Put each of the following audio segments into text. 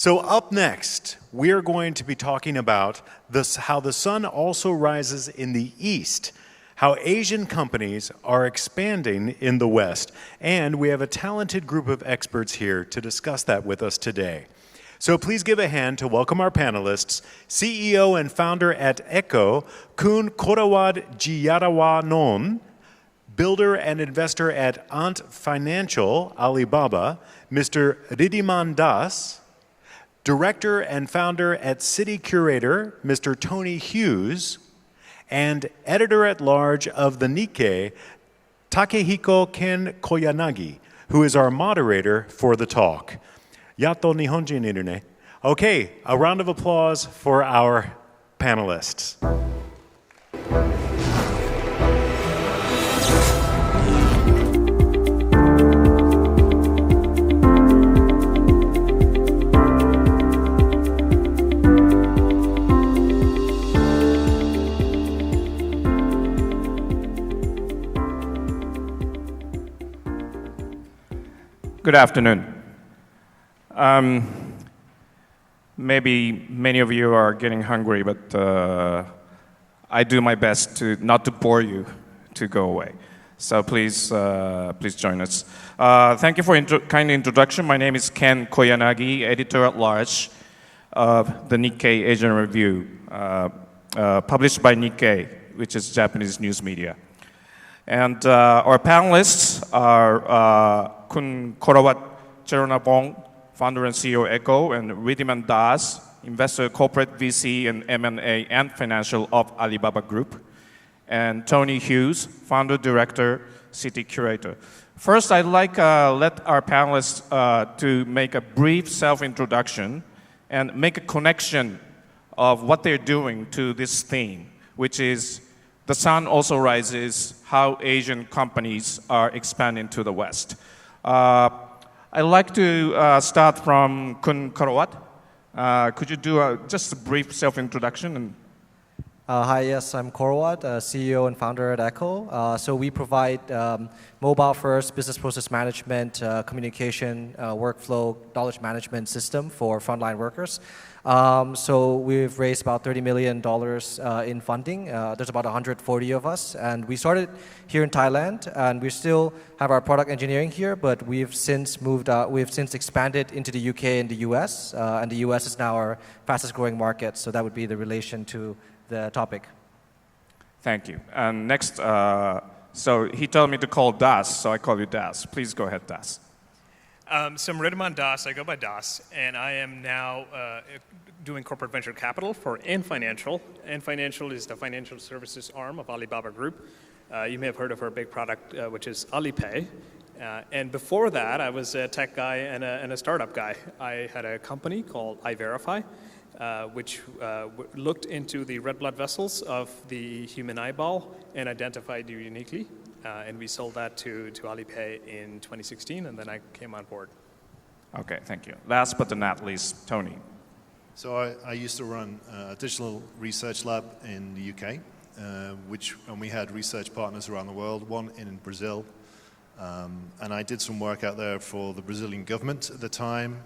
So up next, we're going to be talking about how the sun also rises in the East, how Asian companies are expanding in the West, and we have a talented group of experts here to discuss that with us today. So please give a hand to welcome our panelists, CEO and founder at Echo, Kun Korawad Chearavanont, builder and investor at Ant Financial, Alibaba, Mr. Riddhiman Das, director and founder at City Curator, Mr. Tony Hughes, and editor-at-large of the Nikkei, Takehiko Ken Koyanagi, who is our moderator for the talk. Yato Nihonjin iru ne. Okay, a round of applause for our panelists. Good afternoon. Maybe many of you are getting hungry, but I do my best not to bore you to go away. So please join us. Thank you for kind introduction. My name is Ken Koyanagi, editor-at-large of the Nikkei Asian Review, published by Nikkei, which is Japanese news media. And our panelists are Kun Korawad Chearavanont, founder and CEO of Echo, and Riddhiman Das, investor, corporate VC and M&A and financial of Alibaba Group, and Tony Hughes, founder, director, City Curator. First, I'd like let our panelists to make a brief self-introduction and make a connection of what they're doing to this theme, which is the sun also rises, how Asian companies are expanding to the West. I'd like to start from Kun Korawad. Could you do just a brief self-introduction? Hi, yes, I'm Korawad, CEO and founder at Echo. So we provide mobile-first business process management, communication, workflow, knowledge management system for frontline workers. So we've raised about $30 million in funding. There's about 140 of us, and we started here in Thailand, and we still have our product engineering here, but we've since moved out. We've since expanded into the UK and the US, and the US is now our fastest-growing market. So that would be the relation to the topic. Thank you. And next, so he told me to call Das, so I call you Das. Please go ahead, Das. So I'm Riddhiman Das, I go by Das, and I am now doing corporate venture capital for Ant Financial. Ant Financial is the financial services arm of Alibaba Group. You may have heard of our big product, which is Alipay. And before that, I was a tech guy and a startup guy. I had a company called iVerify, which looked into the red blood vessels of the human eyeball and identified you uniquely. And we sold that to Alipay in 2016, and then I came on board. Okay, thank you. Last but not least, Tony. So I used to run a digital research lab in the UK, and we had research partners around the world, one in Brazil. And I did some work out there for the Brazilian government at the time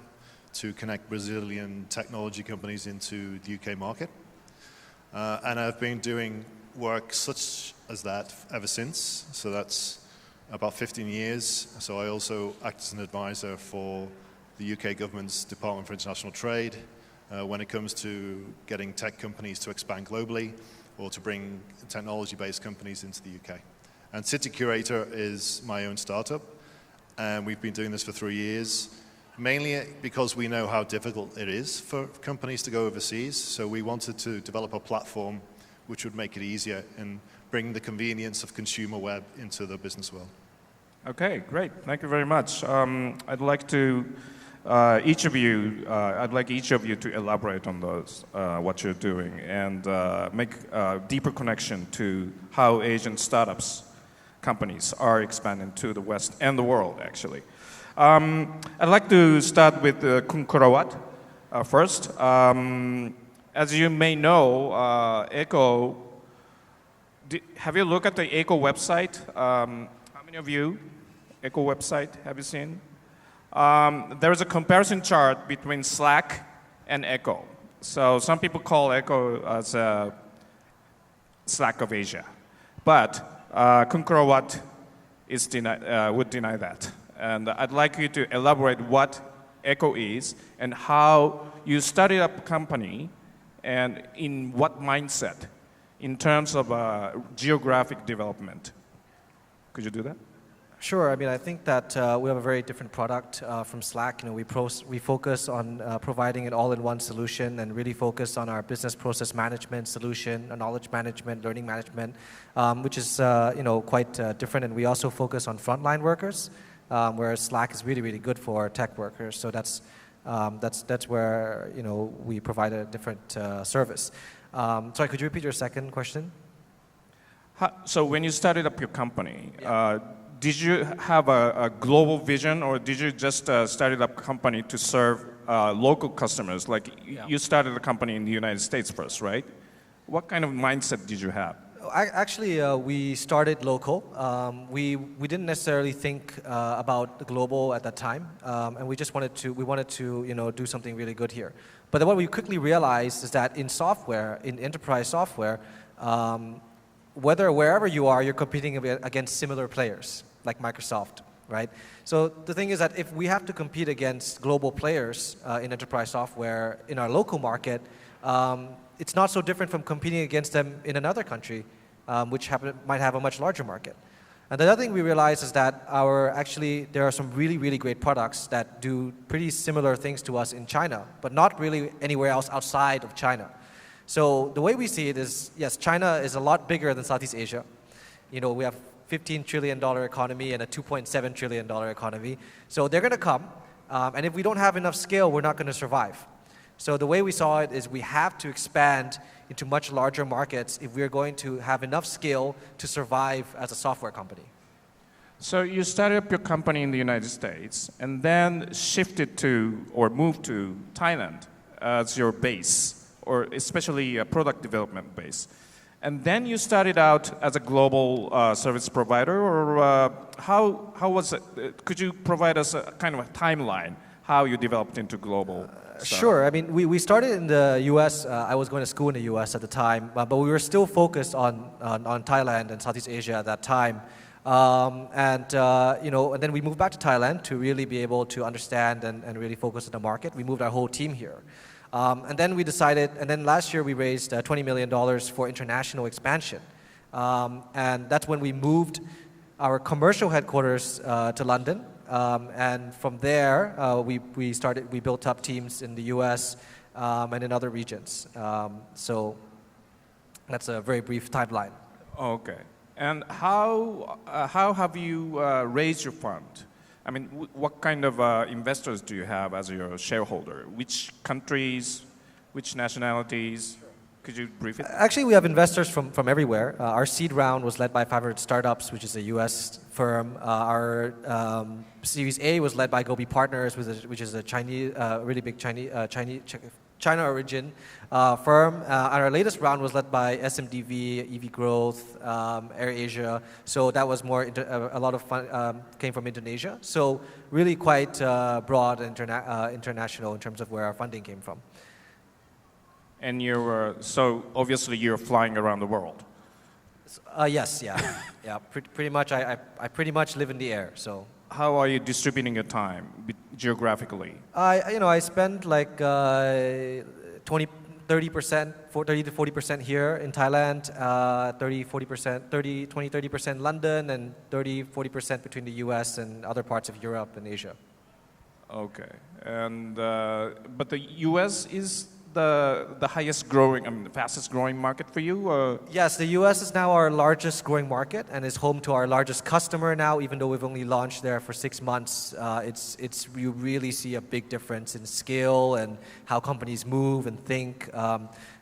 to connect Brazilian technology companies into the UK market. And I've been doing work such as that ever since. So that's about 15 years. So I also act as an advisor for the UK government's Department for International Trade when it comes to getting tech companies to expand globally or to bring technology-based companies into the UK. And City Curator is my own startup, and we've been doing this for 3 years, mainly because we know how difficult it is for companies to go overseas. So we wanted to develop a platform which would make it easier and bring the convenience of consumer web into the business world. Okay, great. Thank you very much. I'd like each of you to elaborate on those, what you're doing, and make a deeper connection to how Asian startups, companies are expanding to the West and the world, actually. I'd like to start with Kun Korawad first. As you may know, Echo, have you looked at the Echo website? How many of you, Echo website, have you seen? There is a comparison chart between Slack and Echo. So some people call Echo as a Slack of Asia. But Korawad would deny that. And I'd like you to elaborate what Echo is and how you started up a company and in what mindset in terms of geographic development. Could you do that? Sure. I mean, I think that we have a very different product from Slack. You know, we focus on providing an all-in-one solution and really focus on our business process management solution, knowledge management, learning management, which is quite different. And we also focus on frontline workers, whereas Slack is really, really good for tech workers. So that's where we provide a different service. Sorry, could you repeat your second question? So when you started up your company, did you have a global vision, or did you just started up a company to serve local customers? Like you started a company in the United States first, right? What kind of mindset did you have? Actually, we started local. We didn't necessarily think about the global at that time, and we wanted to do something really good here. But then what we quickly realized is that in software, in enterprise software, wherever you are, you're competing against similar players like Microsoft, right? So the thing is that if we have to compete against global players in enterprise software in our local market, it's not so different from competing against them in another country, which might have a much larger market. And the other thing we realized is that there are some really, really great products that do pretty similar things to us in China, but not really anywhere else outside of China. So the way we see it is, yes, China is a lot bigger than Southeast Asia. You know, we have $15 trillion economy and a $2.7 trillion economy. So they're going to come, and if we don't have enough scale, we're not going to survive. So the way we saw it is we have to expand into much larger markets if we're going to have enough scale to survive as a software company. So you started up your company in the United States and then shifted to or moved to Thailand as your base, or especially a product development base. And then you started out as a global service provider, or how was it? Could you provide us a kind of a timeline how you developed into global? Sure. I mean, we started in the U.S. I was going to school in the U.S. at the time, but we were still focused on Thailand and Southeast Asia at that time. And then we moved back to Thailand to really be able to understand and really focus on the market. We moved our whole team here. And then last year we raised $20 million for international expansion. And that's when we moved our commercial headquarters to London. And from there, we built up teams in the US and in other regions. So that's a very brief timeline. Okay. And how have you raised your fund? I mean, what kind of investors do you have as your shareholder? Which countries, which nationalities? Could you brief it? Actually, we have investors from everywhere. Our seed round was led by 500 Startups, which is a U.S. firm. Our Series A was led by Gobi Partners, which is a Chinese, really big China origin firm. And our latest round was led by SMDV, EV Growth, AirAsia. So that was a lot of fun, came from Indonesia. So really quite broad and international in terms of where our funding came from. And so obviously you're flying around the world. Yes, yeah. Pretty much. I pretty much live in the air. So. How are you distributing your time geographically? I spend like 30% to 40% here in Thailand, 20-30% London, and 30-40% between the US and other parts of Europe and Asia. Okay, and but the US is the highest growing, the fastest growing market for you? Yes, the US is now our largest growing market and is home to our largest customer now, even though we've only launched there for 6 months. You really see a big difference in scale and how companies move and think.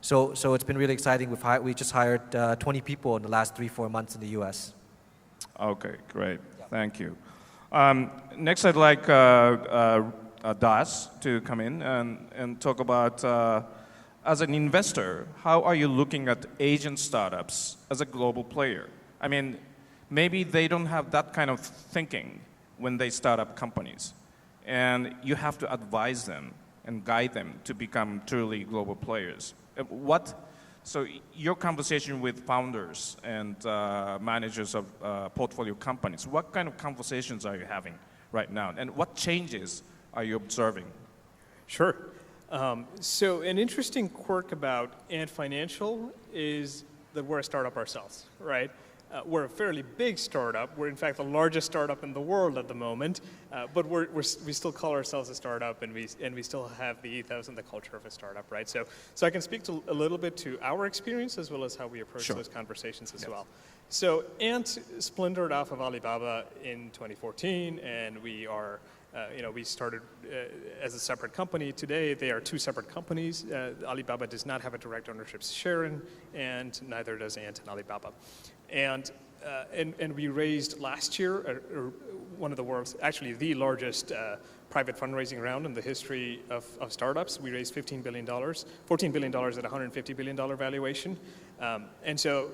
So it's been really exciting. We just hired 20 people in the last 3-4 months in the US. Okay, great. Yeah. Thank you. Next, I'd like Das to come in and talk about, as an investor, how are you looking at Asian startups as a global player? I mean, maybe they don't have that kind of thinking when they start up companies, and you have to advise them and guide them to become truly global players. So your conversation with founders and managers of portfolio companies, what kind of conversations are you having right now? And what changes are you observing? Sure. So an interesting quirk about Ant Financial is that we're a startup ourselves, right? We're a fairly big startup. We're in fact the largest startup in the world at the moment, but we still call ourselves a startup, and we still have the ethos and the culture of a startup, right? So I can speak a little bit to our experience as well as how we approach those conversations as well. So Ant splintered off of Alibaba in 2014, and we are. We started as a separate company. Today, they are two separate companies. Alibaba does not have a direct ownership share in, and neither does Ant and Alibaba. And we raised last year one of the world's, actually the largest private fundraising round in the history of startups. We raised $14 billion at $150 billion valuation. And so,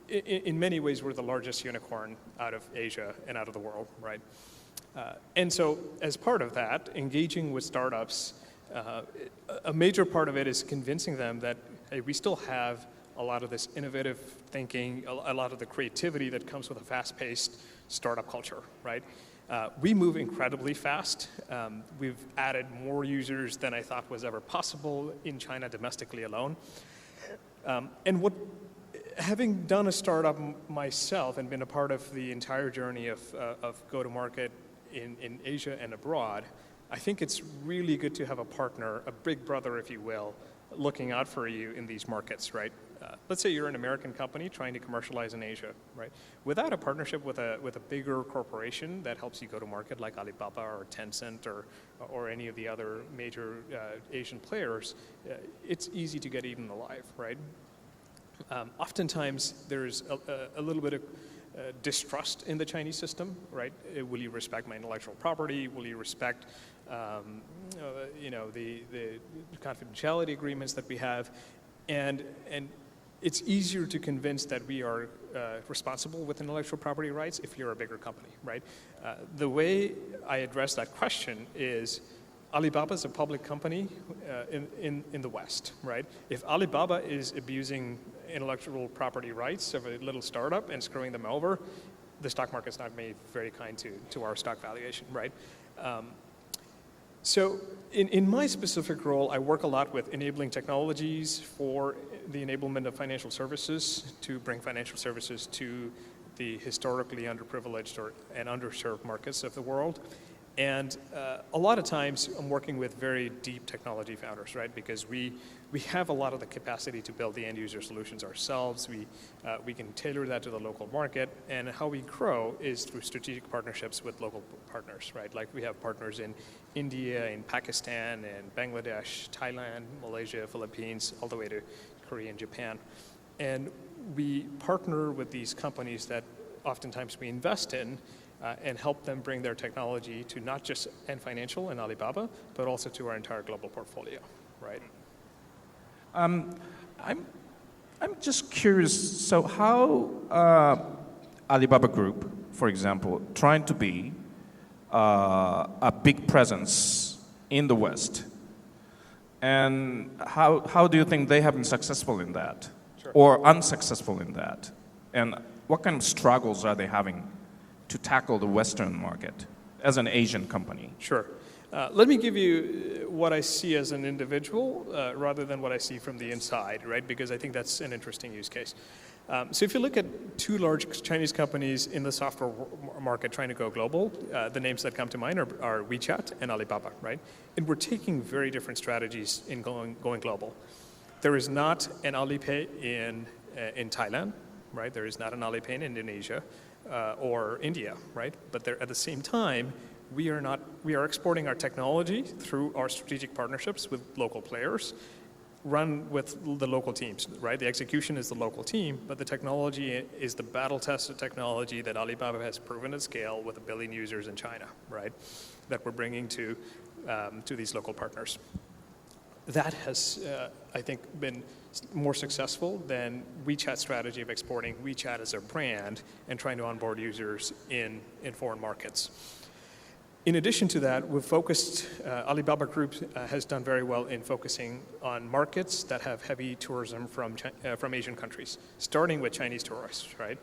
in many ways, we're the largest unicorn out of Asia and out of the world, right? And so, as part of that, engaging with startups, a major part of it is convincing them that, hey, we still have a lot of this innovative thinking, a lot of the creativity that comes with a fast-paced startup culture, right? We move incredibly fast. We've added more users than I thought was ever possible in China domestically alone. Having done a startup myself and been a part of the entire journey of go-to-market in Asia and abroad, I think it's really good to have a partner, a big brother, if you will, looking out for you in these markets, right? Let's say you're an American company trying to commercialize in Asia, right? Without a partnership with a bigger corporation that helps you go to market, like Alibaba or Tencent or any of the other major Asian players, it's easy to get eaten alive, right? Oftentimes, there's a little bit of distrust in the Chinese system, right? Will you respect my intellectual property? Will you respect, the confidentiality agreements that we have? And it's easier to convince that we are responsible with intellectual property rights if you're a bigger company, right? The way I address that question is, Alibaba is a public company in the West, right? If Alibaba is abusing intellectual property rights of a little startup and screwing them over, the stock market's not made very kind to our stock valuation, right? So in my specific role, I work a lot with enabling technologies for the enablement of financial services to bring financial services to the historically underprivileged and underserved markets of the world. And a lot of times I'm working with very deep technology founders, right? Because we have a lot of the capacity to build the end user solutions ourselves. We can tailor that to the local market. And how we grow is through strategic partnerships with local partners, right? Like we have partners in India, in Pakistan, and Bangladesh, Thailand, Malaysia, Philippines, all the way to Korea and Japan. And we partner with these companies that oftentimes we invest in and help them bring their technology to not just Ant Financial and Alibaba, but also to our entire global portfolio, right? I'm just curious. So how Alibaba Group, for example, trying to be a big presence in the West, and how do you think they have been successful in that, or unsuccessful in that, and what kind of struggles are they having to tackle the Western market as an Asian company? Sure. Let me give you what I see as an individual rather than what I see from the inside, right? Because I think that's an interesting use case. So if you look at two large Chinese companies in the software market trying to go global, the names that come to mind are WeChat and Alibaba, right? And we're taking very different strategies in going global. There is not an Alipay in Thailand, right? There is not an Alipay in Indonesia. Or India, right? But at the same time, we are exporting our technology through our strategic partnerships with local players, run with the local teams, right? The execution is the local team, but the technology is the battle-tested technology that Alibaba has proven at scale with 1 billion users in China, right? That we're bringing to these local partners. That has, I think, been more successful than WeChat's strategy of exporting WeChat as a brand and trying to onboard users in foreign markets. In addition to that, we've focused, Alibaba Group has done very well in focusing on markets that have heavy tourism from Asian countries, starting with Chinese tourists, right?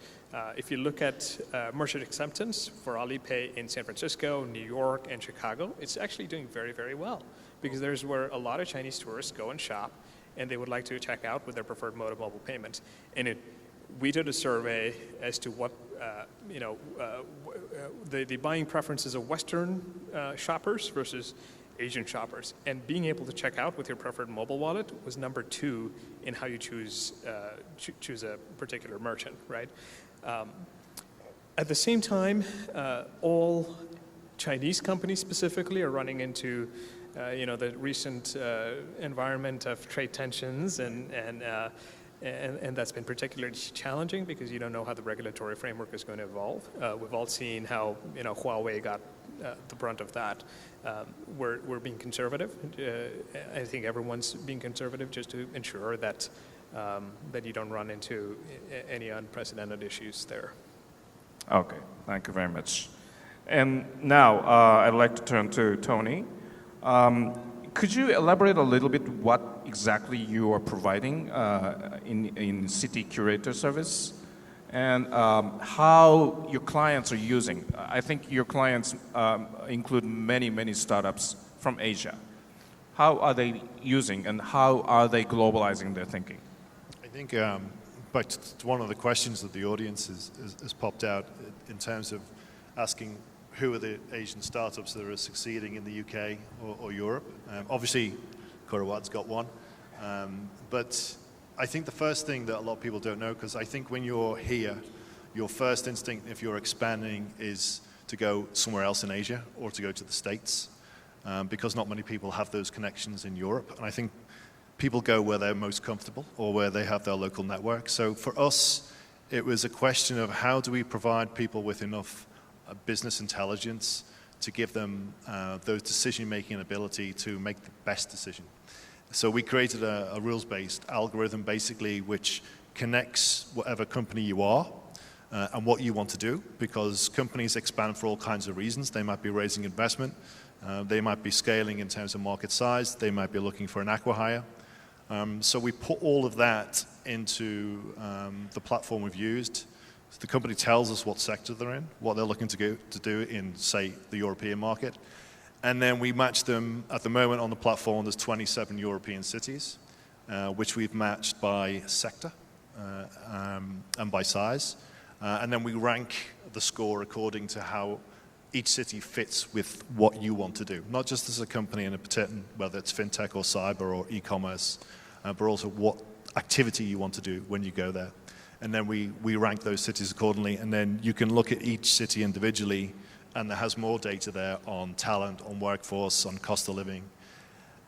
If you look at merchant acceptance for Alipay in San Francisco, New York, and Chicago, it's actually doing very, very well, because there's where a lot of Chinese tourists go and shop, and they would like to check out with their preferred mode of mobile payment. And we did a survey as to what the buying preferences of Western shoppers versus Asian shoppers, and being able to check out with your preferred mobile wallet was number 2 in how you choose a particular merchant, right? At the same time, all Chinese companies specifically are running into the recent environment of trade tensions, and that's been particularly challenging because you don't know how the regulatory framework is going to evolve. We've all seen how Huawei got the brunt of that. We're being conservative. I think everyone's being conservative just to ensure that that you don't run into any unprecedented issues there. Okay, thank you very much. And now I'd like to turn to Tony. Could you elaborate a little bit what exactly you are providing in City Curator service, and how your clients are using? I think your clients include many startups from Asia. How are they using, and how are they globalizing their thinking? I think, but one of the questions that the audience has popped out in terms of asking who are the Asian startups that are succeeding in the UK or Europe. Obviously, Korawad's got one. But I think the first thing that a lot of people don't know, because I think when you're here, your first instinct, if you're expanding, is to go somewhere else in Asia or to go to the States, because not many people have those connections in Europe. And I think people go where they're most comfortable or where they have their local network. So for us, it was a question of how do we provide people with enough business intelligence to give them those decision-making ability to make the best decision. So we created a rules-based algorithm, basically, which connects whatever company you are and what you want to do, because companies expand for all kinds of reasons. They might be raising investment, they might be scaling in terms of market size, they might be looking for an acqui-hire. So we put all of that into the platform we've used. The company tells us what sector they're in, what they're looking to do in, say, the European market. And then we match them. At the moment on the platform, there's 27 European cities, which we've matched by sector and by size. And then we rank the score according to how each city fits with what you want to do, not just as a company in a particular, whether it's fintech or cyber or e-commerce, but also what activity you want to do when you go there. And then we rank those cities accordingly, and then you can look at each city individually, and there has more data there on talent, on workforce, on cost of living.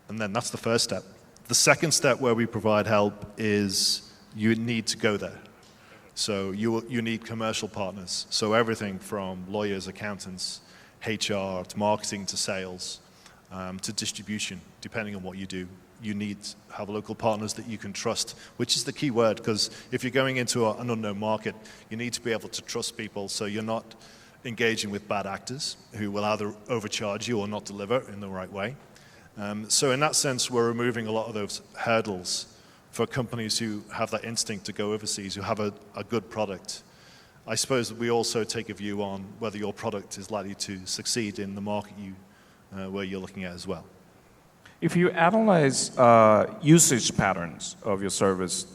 And then that's the first step. The second step where we provide help is you need to go there. So you need commercial partners. So everything from lawyers, accountants, HR, to marketing, to sales, to distribution, depending on what you do. You need to have local partners that you can trust, which is the key word, because if you're going into an unknown market, you need to be able to trust people so you're not engaging with bad actors who will either overcharge you or not deliver in the right way. So in that sense, we're removing a lot of those hurdles for companies who have that instinct to go overseas, who have a good product. I suppose that we also take a view on whether your product is likely to succeed in the market where you're looking at as well. If you analyze usage patterns of your service,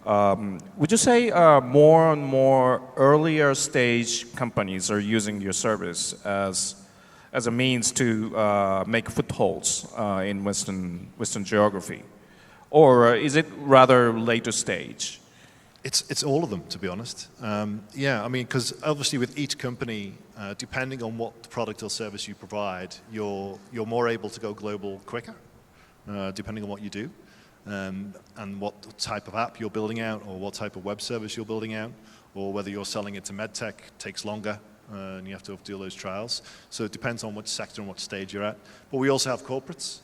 would you say more and more earlier stage companies are using your service as a means to make footholds in Western geography? Or is it rather later stage? It's all of them, to be honest. Yeah, I mean, because obviously with each company, depending on what product or service you provide, you're more able to go global quicker, depending on what you do, and what type of app you're building out, or what type of web service you're building out, or whether you're selling it to medtech, takes longer, and you have to do those trials. So it depends on which sector and what stage you're at. But we also have corporates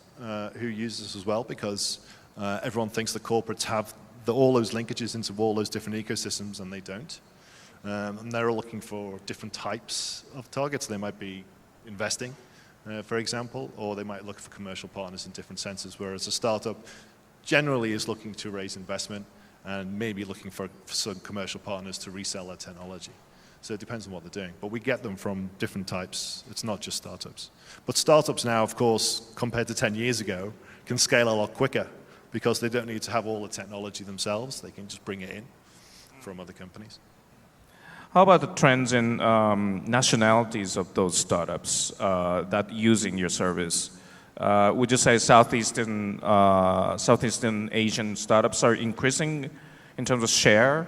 who use this as well, because everyone thinks the corporates have all those linkages into all those different ecosystems, and they don't. And they're looking for different types of targets. They might be investing, for example, or they might look for commercial partners in different senses, whereas a startup generally is looking to raise investment and maybe looking for some commercial partners to resell their technology. So it depends on what they're doing. But we get them from different types. It's not just startups. But startups now, of course, compared to 10 years ago, can scale a lot quicker because they don't need to have all the technology themselves. They can just bring it in from other companies. How about the trends in nationalities of those startups that using your service? Would you say Southeastern Asian startups are increasing in terms of share?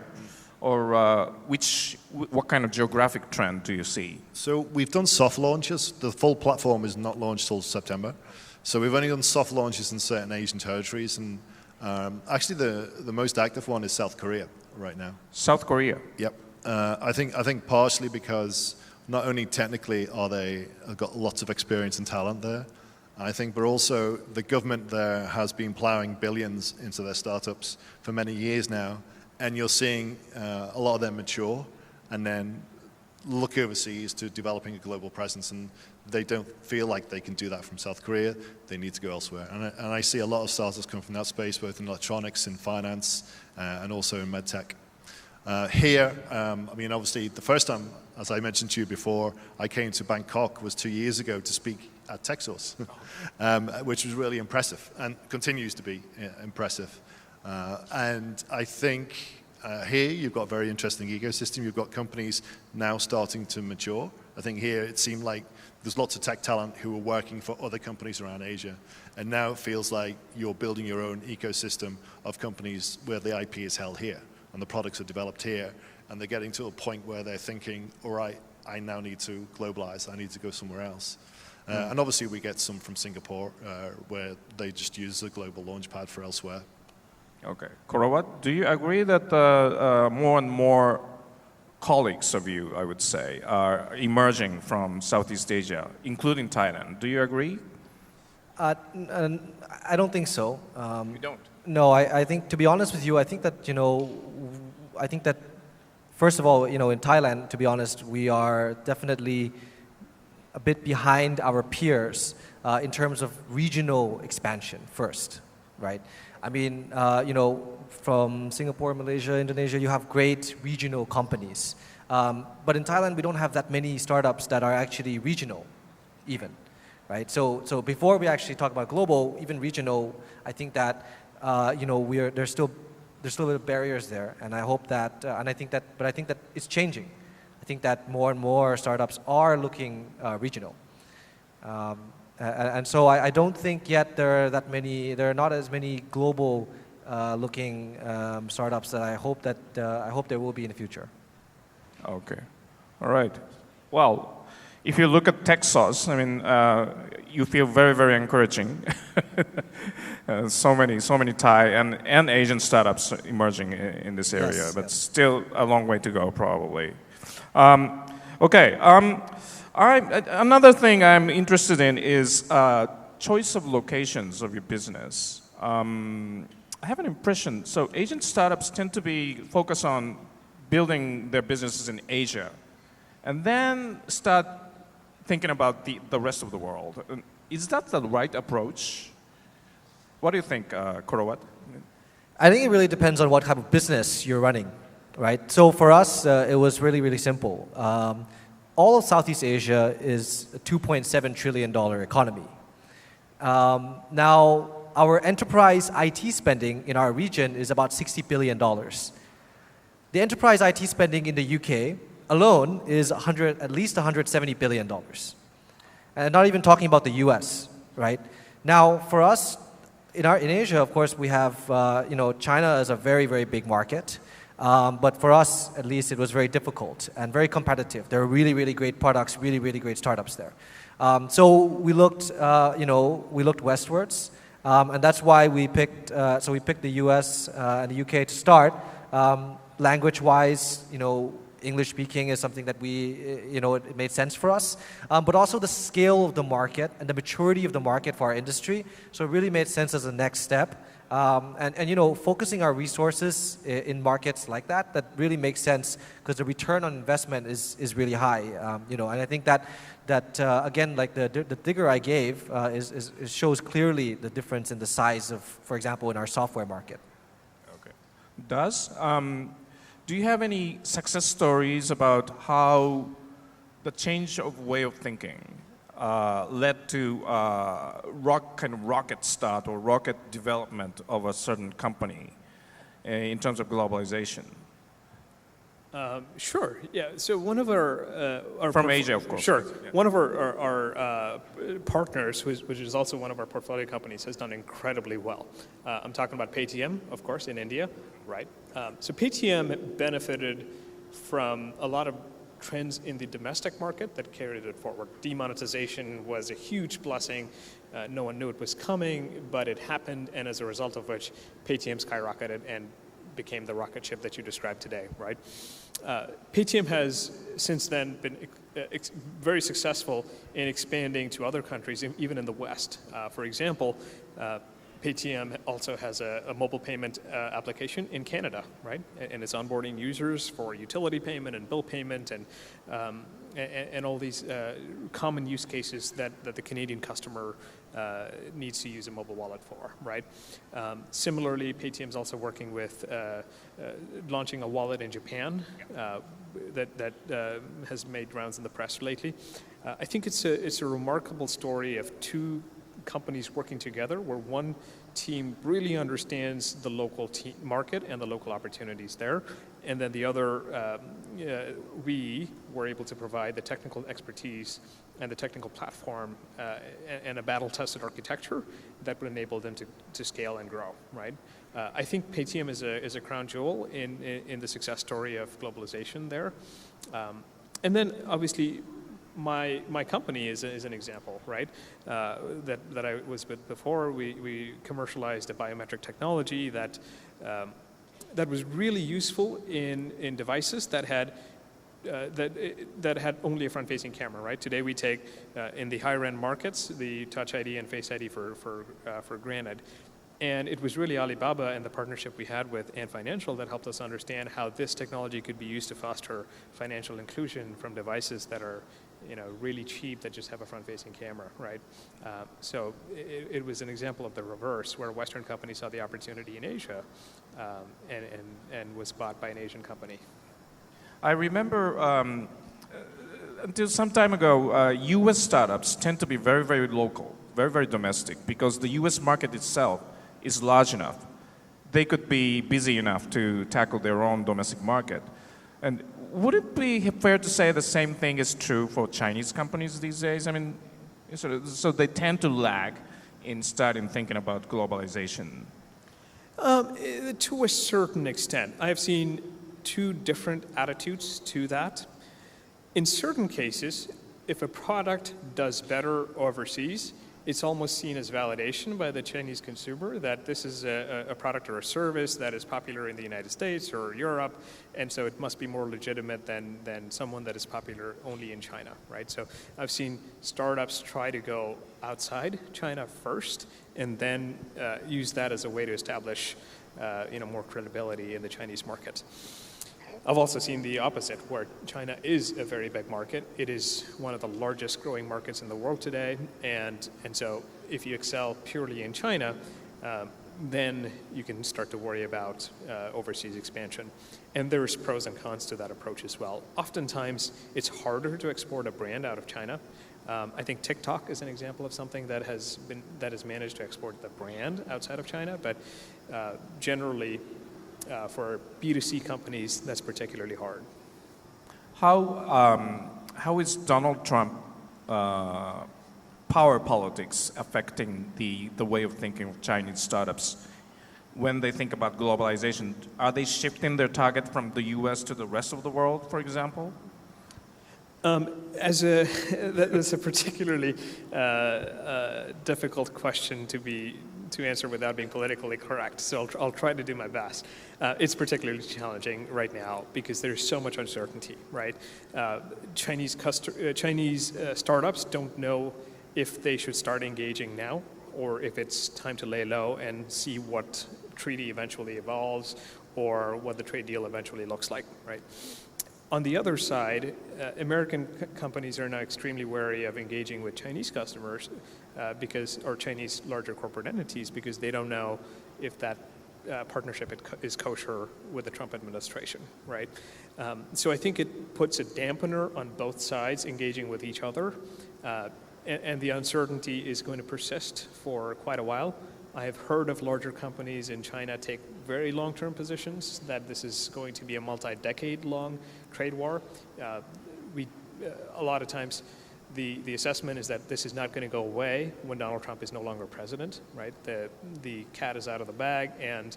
Or what kind of geographic trend do you see? So we've done soft launches. The full platform is not launched till September. So we've only done soft launches in certain Asian territories. And actually the most active one is South Korea right now. South Korea? Yep. I think partially because not only technically have got lots of experience and talent there, I think, but also the government there has been plowing billions into their startups for many years now. And you're seeing a lot of them mature and then look overseas to developing a global presence. And they don't feel like they can do that from South Korea. They need to go elsewhere. And I see a lot of startups come from that space, both in electronics, in finance, and also in medtech. Here, I mean, obviously, the first time, as I mentioned to you before, I came to Bangkok was 2 years ago to speak at Techsauce, which was really impressive and continues to be impressive. And I think here you've got a very interesting ecosystem. You've got companies now starting to mature. I think here it seemed like there's lots of tech talent who are working for other companies around Asia. And now it feels like you're building your own ecosystem of companies where the IP is held here and the products are developed here. And they're getting to a point where they're thinking, all right, I now need to globalize. I need to go somewhere else. And obviously we get some from Singapore where they just use a global launchpad for elsewhere. Okay. Korawad, do you agree that more and more colleagues of you, I would say, are emerging from Southeast Asia, including Thailand? Do you agree? I don't think so. You don't? No, I think, to be honest with you, I think that, first of all, in Thailand, to be honest, we are definitely a bit behind our peers in terms of regional expansion first, right? I mean, from Singapore, Malaysia, Indonesia, you have great regional companies. But in Thailand, we don't have that many startups that are actually regional, even, right? So before we actually talk about global, even regional, I think that, there's still a bit of barriers there. And I hope that, I think that it's changing. I think that more and more startups are looking regional. And so I don't think yet there are not as many global looking startups that I hope there will be in the future. Okay, all right. Well, if you look at Techsauce, I mean, you feel very, very encouraging. So many Thai and Asian startups emerging in this area, yes, but yes. Still a long way to go, probably. Okay. All right. Another thing I'm interested in is choice of locations of your business. I have an impression. So Asian startups tend to be focused on building their businesses in Asia, and then start thinking about the rest of the world. Is that the right approach? What do you think, Korawad? I think it really depends on what type of business you're running, right? So for us, it was really, really simple. All of Southeast Asia is a $2.7 trillion economy. Now, our enterprise IT spending in our region is about $60 billion. The enterprise IT spending in the UK alone is at least $170 billion. And not even talking about the US, right? Now, for us, in Asia, of course, we have, China is a very, very big market. But for us, at least, it was very difficult and very competitive. There are really, really great products, really, really great startups there. So we looked, westwards, and that's why we picked. So we picked the U.S. And the U.K. to start. Language-wise, English speaking is something that it made sense for us, but also the scale of the market and the maturity of the market for our industry. So it really made sense as a next step. Focusing our resources in markets like that really makes sense because the return on investment is really high. And I think that again, like the figure I gave shows clearly the difference in the size of, for example, in our software market. Okay. Do you have any success stories about how the change of way of thinking led to rocket start or rocket development of a certain company in terms of globalization? Sure. Yeah. So one of our from Asia, of course. Sure. Yeah. One of our partners, which is also one of our portfolio companies, has done incredibly well. I'm talking about Paytm, of course, in India, right? So Paytm benefited from a lot of trends in the domestic market that carried it forward. Demonetization was a huge blessing. No one knew it was coming, but it happened, and as a result of which, Paytm skyrocketed and became the rocket ship that you described today, right? Paytm has since then been very successful in expanding to other countries, even in the West. For example, Paytm also has a mobile payment application in Canada, right? And it's onboarding users for utility payment and bill payment and all these common use cases that the Canadian customer needs to use a mobile wallet for, right? Similarly, Paytm is also working with launching a wallet in Japan that has made rounds in the press lately. I think it's a remarkable story of two companies working together where one team really understands the local market and the local opportunities there, and then the other, we were able to provide the technical expertise and the technical platform and a battle-tested architecture that would enable them to scale and grow, right? I think Paytm is a crown jewel in the success story of globalization there. And then obviously my company is an example, right? That I was with before. We commercialized a biometric technology that was really useful in devices that had only a front-facing camera, right? Today we take in the higher-end markets the Touch ID and Face ID for granted. And it was really Alibaba and the partnership we had with Ant Financial that helped us understand how this technology could be used to foster financial inclusion from devices that are, really cheap that just have a front-facing camera, right? So it was an example of the reverse, where a Western company saw the opportunity in Asia and was bought by an Asian company. I remember until some time ago, U.S. startups tend to be very, very local, very, very domestic, because the U.S. market itself is large enough. They could be busy enough to tackle their own domestic market. And would it be fair to say the same thing is true for Chinese companies these days? I mean, so they tend to lag in starting thinking about globalization. To a certain extent. I have seen two different attitudes to that. In certain cases, if a product does better overseas, it's almost seen as validation by the Chinese consumer that this is a product or a service that is popular in the United States or Europe, and so it must be more legitimate than someone that is popular only in China, right? So I've seen startups try to go outside China first and then use that as a way to establish more credibility in the Chinese market. I've also seen the opposite, where China is a very big market. It is one of the largest growing markets in the world today, and so if you excel purely in China, then you can start to worry about overseas expansion. And there's pros and cons to that approach as well. Oftentimes, it's harder to export a brand out of China. I think TikTok is an example of something that has managed to export the brand outside of China, but generally, for B2C companies, that's particularly hard. How is Donald Trump power politics affecting the way of thinking of Chinese startups when they think about globalization? Are they shifting their target from the U.S. to the rest of the world, for example? That's a particularly difficult question to to answer without being politically correct, so I'll try to do my best. It's particularly challenging right now because there's so much uncertainty, right? Chinese startups don't know if they should start engaging now or if it's time to lay low and see what treaty eventually evolves or what the trade deal eventually looks like, right? On the other side, American companies are now extremely wary of engaging with Chinese customers or Chinese larger corporate entities because they don't know if that partnership is kosher with the Trump administration, right? So I think it puts a dampener on both sides engaging with each other, and the uncertainty is going to persist for quite a while. I have heard of larger companies in China take very long-term positions that this is going to be a multi-decade-long trade war. A lot of times, the assessment is that this is not going to go away when Donald Trump is no longer president, right? The cat is out of the bag, and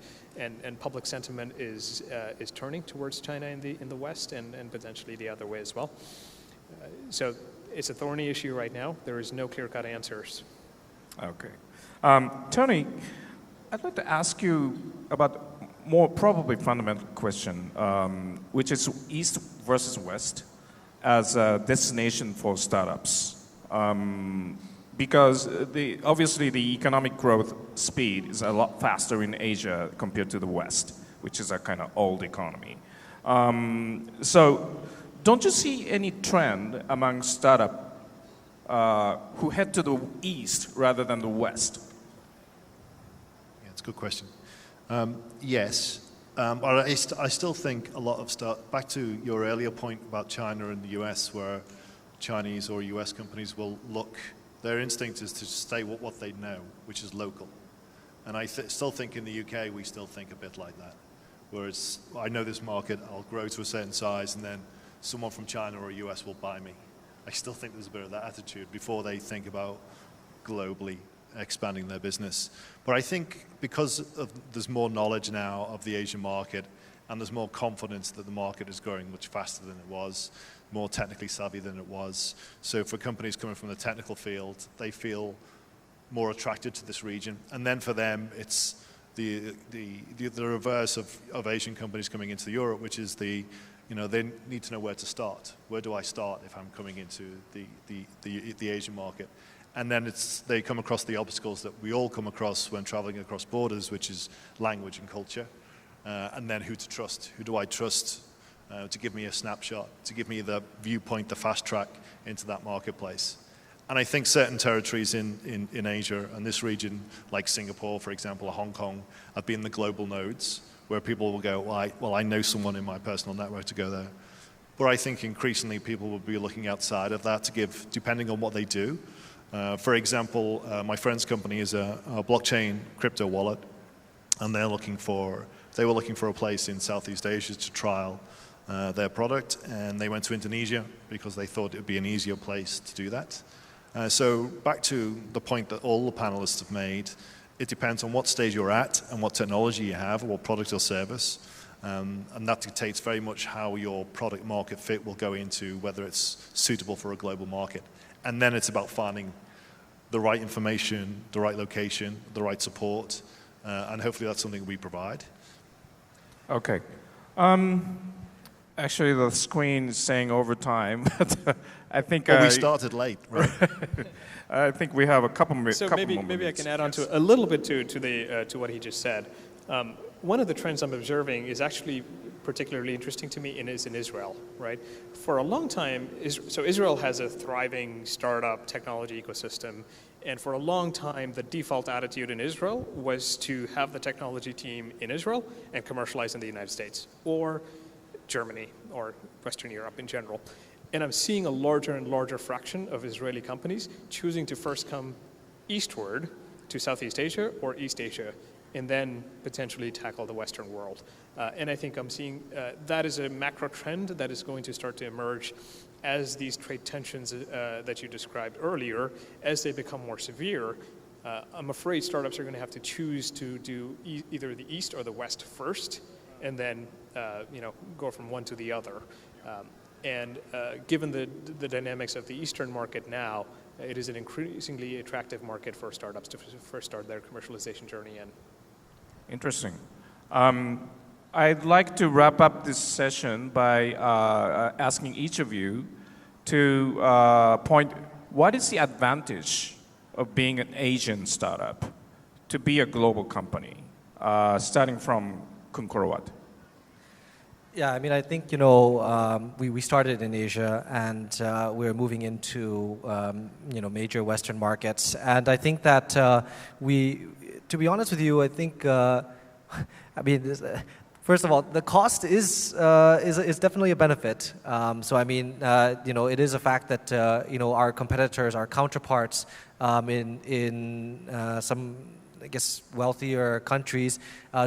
public sentiment is turning towards China in the West, and potentially the other way as well. So it's a thorny issue right now. There is no clear-cut answers. Okay. Tony, I'd like to ask you about more probably fundamental question, which is East versus West as a destination for startups. Because obviously the economic growth speed is a lot faster in Asia compared to the West, which is a kind of old economy. So don't you see any trend among startup who head to the East rather than the West? Yeah, it's a good question. Yes, but I still think a lot of back to your earlier point about China and the US, where Chinese or US companies will look, their instinct is to stay with what they know, which is local. And I still think in the UK, we still think a bit like that. Whereas I know this market, I'll grow to a certain size, and then someone from China or US will buy me. I still think there's a bit of that attitude before they think about globally expanding their business. But I think because there's more knowledge now of the Asian market, and there's more confidence that the market is growing much faster than it was, more technically savvy than it was. So for companies coming from the technical field, they feel more attracted to this region. And then for them, it's the reverse of Asian companies coming into Europe, which is they need to know where to start. Where do I start if I'm coming into the Asian market? And then they come across the obstacles that we all come across when traveling across borders, which is language and culture. And then who to trust. Who do I trust to give me a snapshot, to give me the viewpoint, the fast track into that marketplace? And I think certain territories in Asia and this region, like Singapore, for example, or Hong Kong, have been the global nodes where people will go, well, I know someone in my personal network to go there. But I think increasingly people will be looking outside of that to give, depending on what they do. For example, my friend's company is a blockchain crypto wallet, and they were looking for a place in Southeast Asia to trial their product, and they went to Indonesia because they thought it would be an easier place to do that. So back to the point that all the panelists have made, it depends on what stage you're at and what technology you have, or what product or service, and that dictates very much how your product market fit will go into whether it's suitable for a global market. And then it's about finding the right information, the right location, the right support, and hopefully that's something we provide. Okay. Actually, the screen is saying overtime, but I think we started late, right? I think we have a couple minutes. So maybe I can add on to a little bit to what he just said. One of the trends I'm observing is actually particularly interesting to me and is in Israel, right? For a long time, Israel has a thriving startup technology ecosystem, and for a long time, the default attitude in Israel was to have the technology team in Israel and commercialize in the United States or Germany or Western Europe in general. And I'm seeing a larger and larger fraction of Israeli companies choosing to first come eastward to Southeast Asia or East Asia, and then potentially tackle the Western world. And I think I'm seeing that is a macro trend that is going to start to emerge as these trade tensions that you described earlier, as they become more severe. I'm afraid startups are going to have to choose to do either the East or the West first, and then go from one to the other. And given the dynamics of the Eastern market now, it is an increasingly attractive market for startups to first start their commercialization journey in. Interesting. I'd like to wrap up this session by asking each of you to point, what is the advantage of being an Asian startup to be a global company, starting from Korawad? Yeah, I mean, I think, we started in Asia and we're moving into, major Western markets. And I think that to be honest with you, I think, first of all, the cost is definitely a benefit. It is a fact that, our competitors, our counterparts in some, I guess, wealthier countries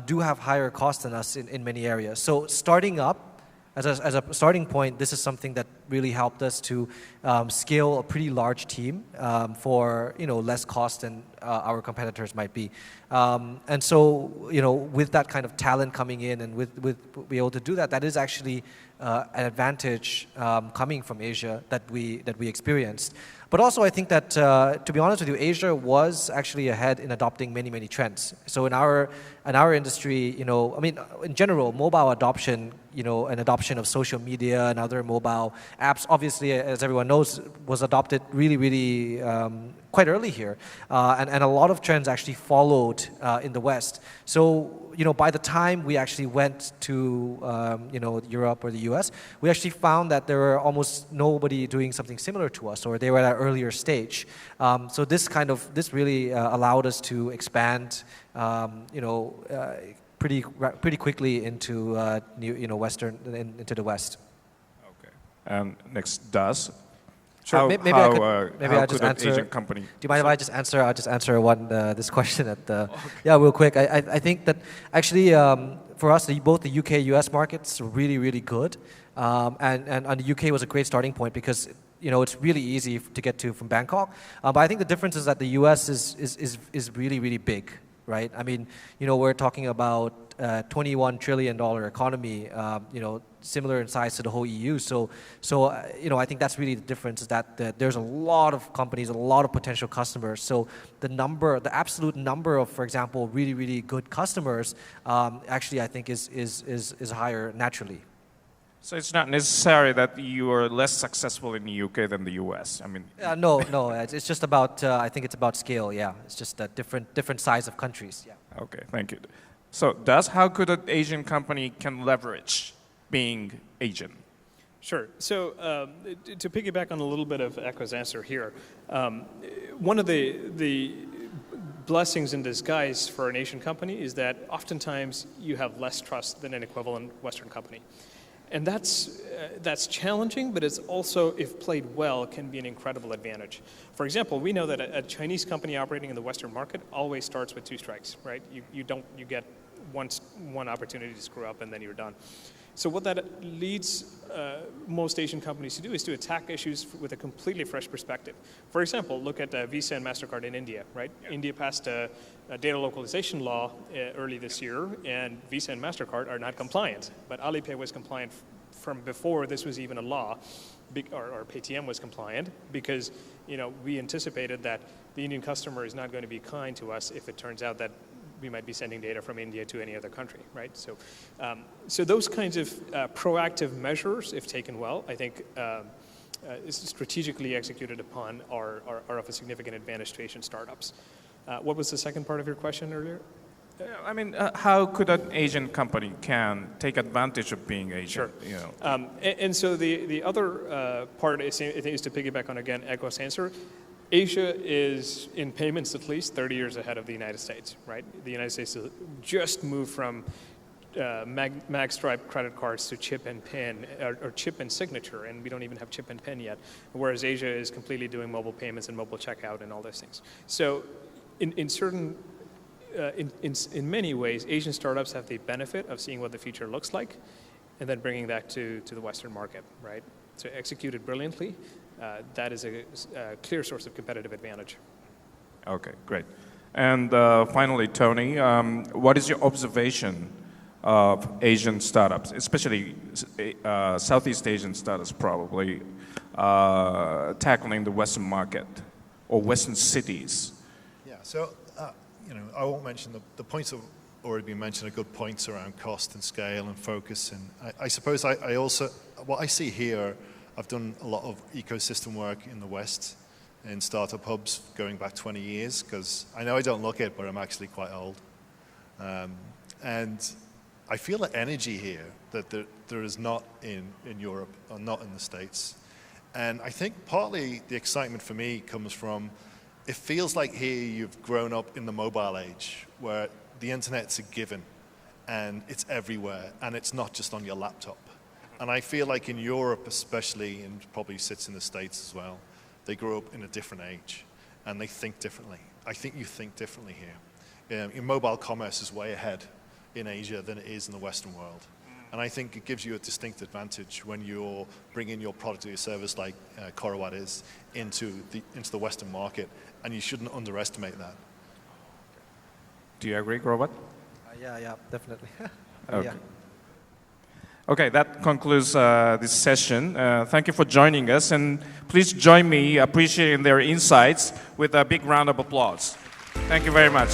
do have higher costs than us in many areas. So starting up, as a starting point, this is something that really helped us to scale a pretty large team for less cost than our competitors might be. And so with that kind of talent coming in and with be able to do that, that is actually an advantage coming from Asia that we experienced. But also, I think that, to be honest with you, Asia was actually ahead in adopting many trends. So in our industry, in general, mobile adoption, and adoption of social media and other mobile apps, obviously, as everyone knows, was adopted really quite early here. And a lot of trends actually followed in the West. So, by the time we actually went to, Europe or the US, we actually found that there were almost nobody doing something similar to us, or they were at an earlier stage. So this really allowed us to expand, pretty quickly into, Western, into the West. Okay. And next, Das. Sure. How, maybe how, I how just could an answer. Asian company? Do you mind if I just answer? I'll just answer this question real quick. I think that actually for us, both the UK, US markets are really good, and the UK was a great starting point because it's really easy to get to from Bangkok. But I think the difference is that the US is really big, right? I mean, we're talking about $21 trillion economy, similar in size to the whole EU. So I think that's really the difference, is that there's a lot of companies, a lot of potential customers. So the absolute number of, for example, really good customers, actually I think is higher naturally. So it's not necessary that you are less successful in the UK than the US. I mean, no, it's just about. I think it's about scale. Yeah, it's just a different size of countries. Yeah. Okay, thank you. So, how could an Asian company can leverage being Asian? Sure. So to piggyback on a little bit of Eko's answer here, one of the blessings in disguise for an Asian company is that oftentimes you have less trust than an equivalent Western company. And that's challenging, but it's also, if played well, can be an incredible advantage. For example, we know that a Chinese company operating in the Western market always starts with two strikes, right? You get one opportunity to screw up and then you're done. So what that leads most Asian companies to do is to attack issues with a completely fresh perspective. For example, look at Visa and MasterCard in India, right? Yeah. India passed a data localization law early this year, and Visa and MasterCard are not compliant. But Alipay was compliant from before this was even a law, or Paytm was compliant, because we anticipated that the Indian customer is not going to be kind to us if it turns out that we might be sending data from India to any other country, right? So those kinds of proactive measures, if taken well, I think strategically executed upon are of a significant advantage to Asian startups. What was the second part of your question earlier? I mean, how could an Asian company can take advantage of being Asian? Sure. And so the other part is to piggyback on, again, Eko's answer. Asia is, in payments at least, 30 years ahead of the United States, right? The United States just moved from mag-stripe credit cards to chip and PIN, or chip and signature, and we don't even have chip and PIN yet, whereas Asia is completely doing mobile payments and mobile checkout and all those things. So in many ways, Asian startups have the benefit of seeing what the future looks like and then bringing that to the Western market, right? So executed brilliantly, that is a clear source of competitive advantage. Okay, great. And finally, Tony, what is your observation of Asian startups, especially Southeast Asian startups probably, tackling the Western market or Western cities? Yeah, so I won't mention the points that have already been mentioned are good points around cost and scale and focus. And I suppose I also, what I see here, I've done a lot of ecosystem work in the West in startup hubs going back 20 years, because I know I don't look it, but I'm actually quite old. And I feel the energy here that there is not in Europe or not in the States. And I think partly the excitement for me comes from, it feels like here you've grown up in the mobile age where the internet's a given and it's everywhere and it's not just on your laptop. And I feel like in Europe especially, and probably sits in the States as well, they grew up in a different age and they think differently. I think you think differently here. Your mobile commerce is way ahead in Asia than it is in the Western world. And I think it gives you a distinct advantage when you're bringing your product or your service like Korawad is into the Western market, and you shouldn't underestimate that. Do you agree, Korawad? Yeah, definitely. Okay. Yeah. Okay, that concludes this session. Thank you for joining us, and please join me appreciating their insights with a big round of applause. Thank you very much.